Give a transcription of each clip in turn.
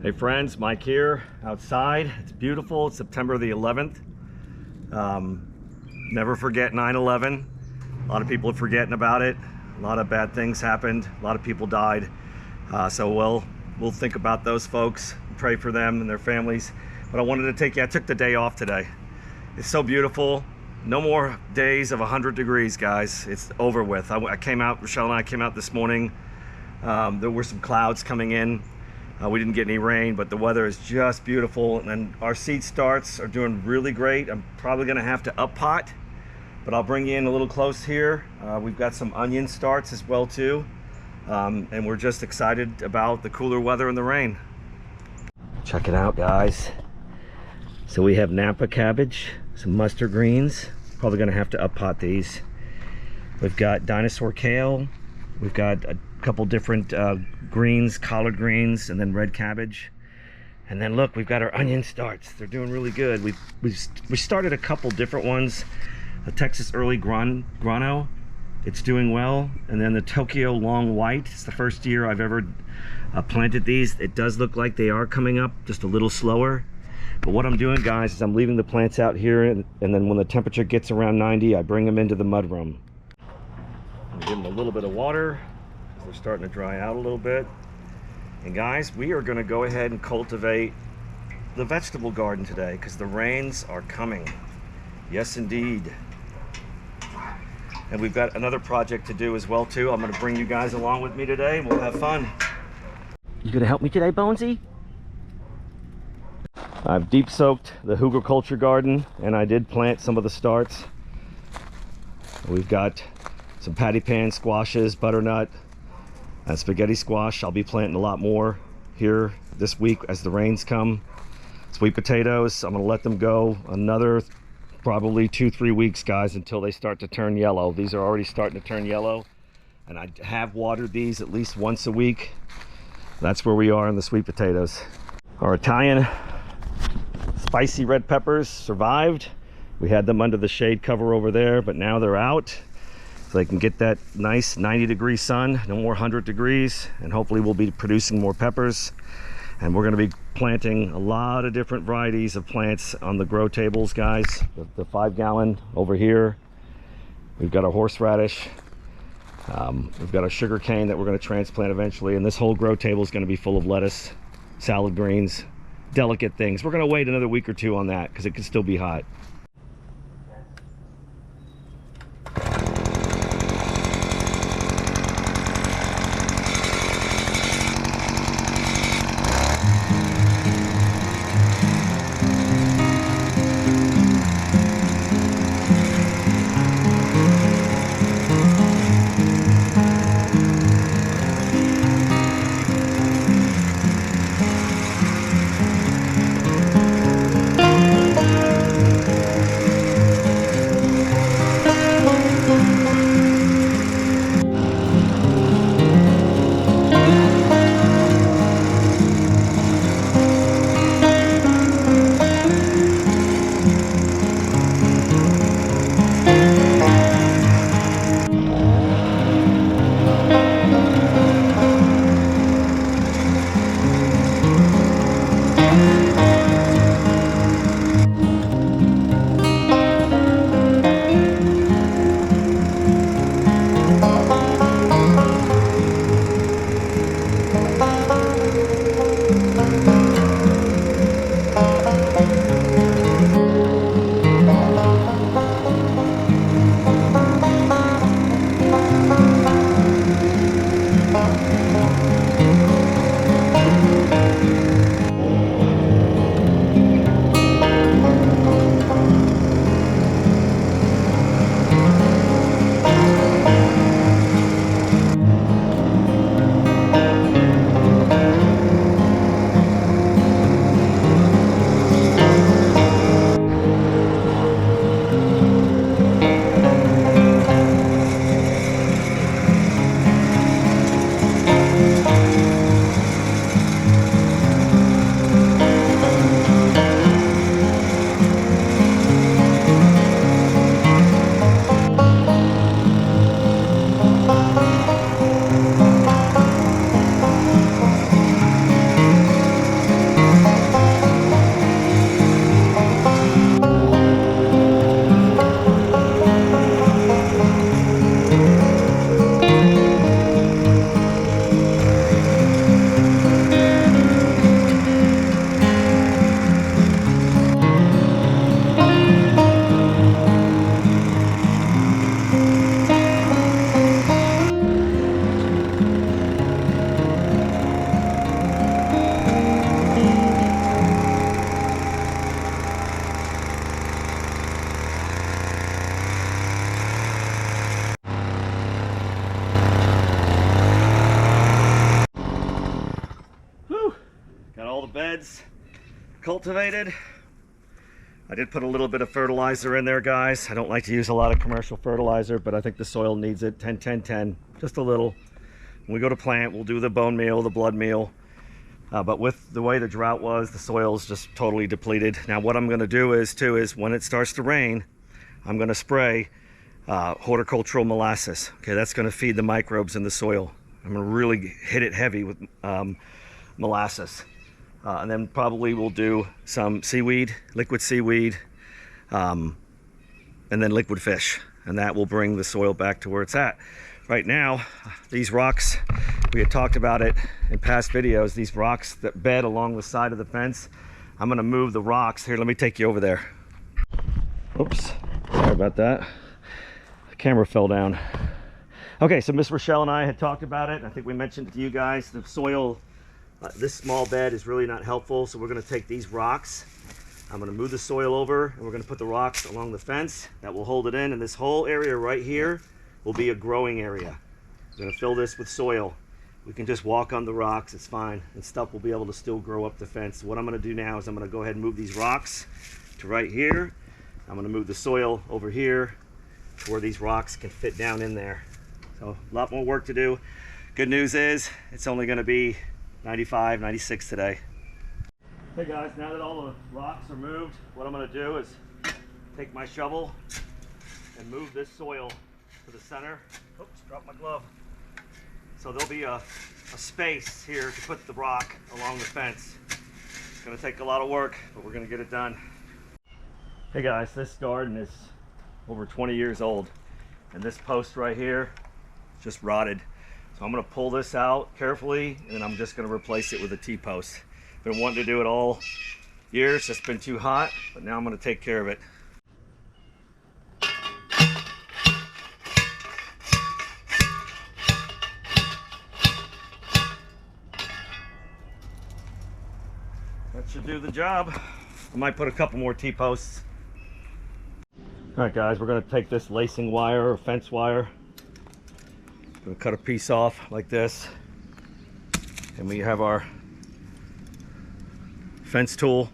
Hey friends, Mike here outside. It's beautiful. It's September the 11th. Never forget 9/11. A lot of people are forgetting about it. A lot of bad things happened. A lot of people died. So we'll think about those folks, pray for them and their families. But I took the day off today. It's so beautiful. No more days of 100 degrees, guys. It's over with. I came out, Rochelle and I came out this morning. There were some clouds coming in. We didn't get any rain, but the weather is just beautiful. And then our seed starts are doing really great. I'm probably gonna have to up pot, but I'll bring you in a little close here. We've got some onion starts as well too. And we're just excited about the cooler weather and the rain. Check it out, guys. So we have Napa cabbage, some mustard greens. Probably gonna have to up pot these. We've got dinosaur kale. We've got a couple different greens, collard greens, and then red cabbage. And then look, we've got our onion starts. They're doing really good. We started a couple different ones. The Texas early grano, it's doing well. And then the Tokyo long white, it's the first year I've ever planted these. It does look like they are coming up just a little slower. But what I'm doing, guys, is I'm leaving the plants out here, and then when the temperature gets around 90, I bring them into the mud room. Give them a little bit of water because they're starting to dry out a little bit. And guys, we are going to go ahead and cultivate the vegetable garden today because the rains are coming. Yes, indeed. And we've got another project to do as well too. I'm going to bring you guys along with me today and we'll have fun. You going to help me today, Bonesy? I've deep soaked the hugelkultur garden and I did plant some of the starts. We've got some patty pan squashes, butternut, and spaghetti squash. I'll be planting a lot more here this week as the rains come. Sweet potatoes, I'm gonna let them go another probably 2-3 weeks, guys, until they start to turn yellow. These are already starting to turn yellow, and I have watered these at least once a week. That's where we are in the sweet potatoes. Our Italian spicy red peppers survived. We had them under the shade cover over there, but now they're out. So they can get that nice 90-degree sun, no more 100 degrees, and hopefully we'll be producing more peppers. And we're going to be planting a lot of different varieties of plants on the grow tables, guys. The 5-gallon over here. We've got a horseradish. We've got a sugar cane that we're going to transplant eventually, and this whole grow table is going to be full of lettuce, salad greens, delicate things. We're going to wait another week or two on that because it could still be hot. Got all the beds cultivated. I did put a little bit of fertilizer in there, guys. I don't like to use a lot of commercial fertilizer, but I think the soil needs it. 10, 10, 10, just a little. When we go to plant, we'll do the bone meal, the blood meal. But with the way the drought was, the soil's just totally depleted. Now what I'm gonna do is when it starts to rain, I'm gonna spray horticultural molasses. Okay, that's gonna feed the microbes in the soil. I'm gonna really hit it heavy with molasses. And then probably we'll do some seaweed, liquid seaweed, and then liquid fish. And that will bring the soil back to where it's at. Right now, these rocks, we had talked about it in past videos, these rocks that bed along the side of the fence, I'm gonna move the rocks. Here, let me take you over there. Oops, sorry about that. The camera fell down. Okay, so Miss Rochelle and I had talked about it. I think we mentioned to you guys the soil, this small bed is really not helpful, so we're gonna take these rocks. I'm gonna move the soil over and we're gonna put the rocks along the fence that will hold it in, and this whole area right here will be a growing area. We're gonna fill this with soil. We can just walk on the rocks, it's fine, and stuff will be able to still grow up the fence. What I'm gonna do now is I'm gonna go ahead and move these rocks to right here. I'm gonna move the soil over here to where these rocks can fit down in there. So a lot more work to do. Good news is it's only gonna be 95, 96 today. Hey guys, now that all the rocks are moved, what I'm gonna do is take my shovel and move this soil to the center. Oops, dropped my glove. So there'll be a space here to put the rock along the fence. It's gonna take a lot of work, but we're gonna get it done. Hey guys, this garden is over 20 years old, and this post right here just rotted. So I'm gonna pull this out carefully, and I'm just gonna replace it with a T-post. Been wanting to do it all year, it's just been too hot, but now I'm gonna take care of it. That should do the job. I might put a couple more T-posts. All right guys, we're gonna take this lacing wire or fence wire. Gonna cut a piece off like this. And we have our fence tool.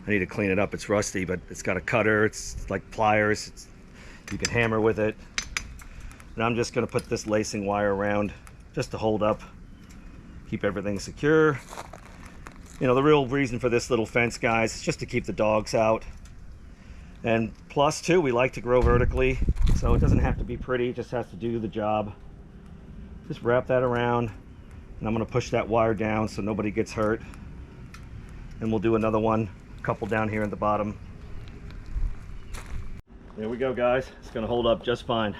I need to clean it up, it's rusty, but it's got a cutter, it's like pliers. You can hammer with it. And I'm just gonna put this lacing wire around just to hold up, keep everything secure. You know, the real reason for this little fence, guys, is just to keep the dogs out. And plus too, we like to grow vertically, so it doesn't have to be pretty, it just has to do the job. Just wrap that around, and I'm gonna push that wire down so nobody gets hurt. And we'll do another one, a couple down here at the bottom. There we go, guys. It's gonna hold up just fine.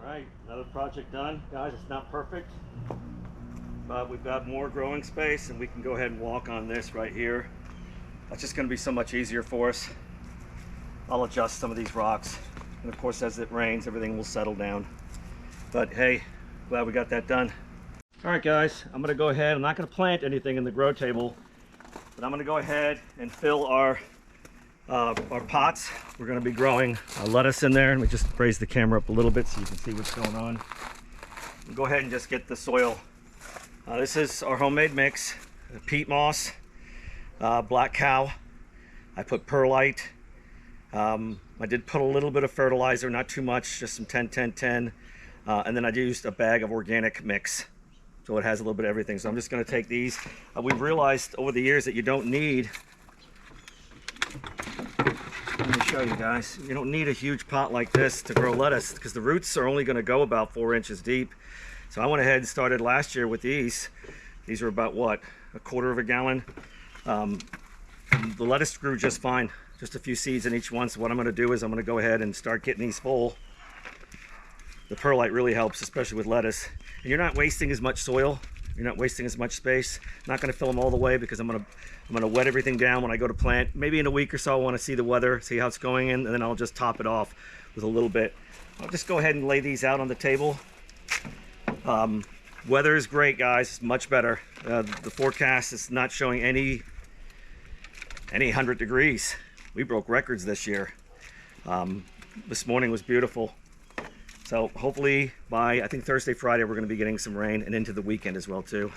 Alright, another project done. Guys, it's not perfect, but we've got more growing space and we can go ahead and walk on this right here. That's just going to be so much easier for us. I'll adjust some of these rocks, and of course as it rains everything will settle down. But hey, glad we got that done. Alright guys, I'm going to go ahead, I'm not going to plant anything in the grow table, but I'm going to go ahead and fill our pots. We're going to be growing lettuce in there. Let me just raise the camera up a little bit so you can see what's going on. We'll go ahead and just get the soil. This is our homemade mix: peat moss, black cow. I put perlite. I did put a little bit of fertilizer, not too much, just some 10-10-10. And then I used a bag of organic mix. So it has a little bit of everything. So I'm just going to take these. We've realized over the years that you don't need, let me show you guys, you don't need a huge pot like this to grow lettuce because the roots are only going to go about 4 inches deep. So I went ahead and started last year with these. These are about what, a quarter of a gallon. The lettuce grew just fine, just a few seeds in each one. So what I'm going to do is I'm going to go ahead and start getting these full. The perlite really helps, especially with lettuce. And you're not wasting as much soil. You're not wasting as much space. I'm not going to fill them all the way because I'm going to wet everything down when I go to plant. Maybe in a week or so I want to see the weather, see how it's going in, and then I'll just top it off with a little bit. I'll just go ahead and lay these out on the table. Weather is great, guys. It's much better. The forecast is not showing any 100 degrees. We broke records this year. This morning was beautiful. So hopefully by, I think Thursday, Friday, we're going to be getting some rain and into the weekend as well too.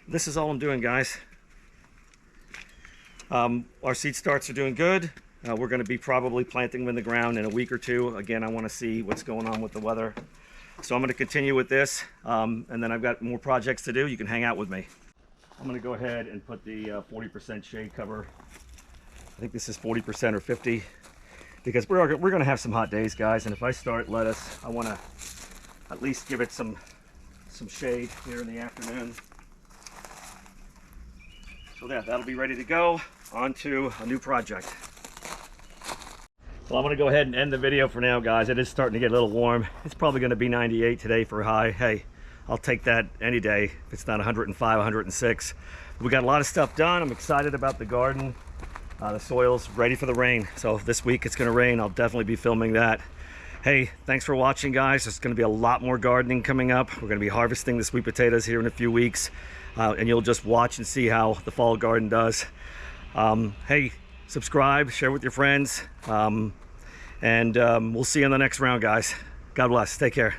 This is all I'm doing, guys. Our seed starts are doing good. We're going to be probably planting them in the ground in a week or two. Again, I want to see what's going on with the weather. So I'm going to continue with this, and then I've got more projects to do. You can hang out with me. I'm going to go ahead and put the 40% shade cover. I think this is 40% or 50. Because we're going to have some hot days, guys, and if I start lettuce, I want to at least give it some shade here in the afternoon. So yeah, that'll be ready to go. On to a new project. Well, I'm going to go ahead and end the video for now, guys. It is starting to get a little warm. It's probably going to be 98 today for a high. Hey, I'll take that any day if it's not 105, 106. We got a lot of stuff done. I'm excited about the garden. The soil's ready for the rain, so this week it's going to rain. I'll definitely be filming that. Hey, thanks for watching, guys. There's going to be a lot more gardening coming up. We're going to be harvesting the sweet potatoes here in a few weeks, and you'll just watch and see how the fall garden does. Hey, subscribe, share with your friends, and we'll see you in the next round, guys. God bless. Take care.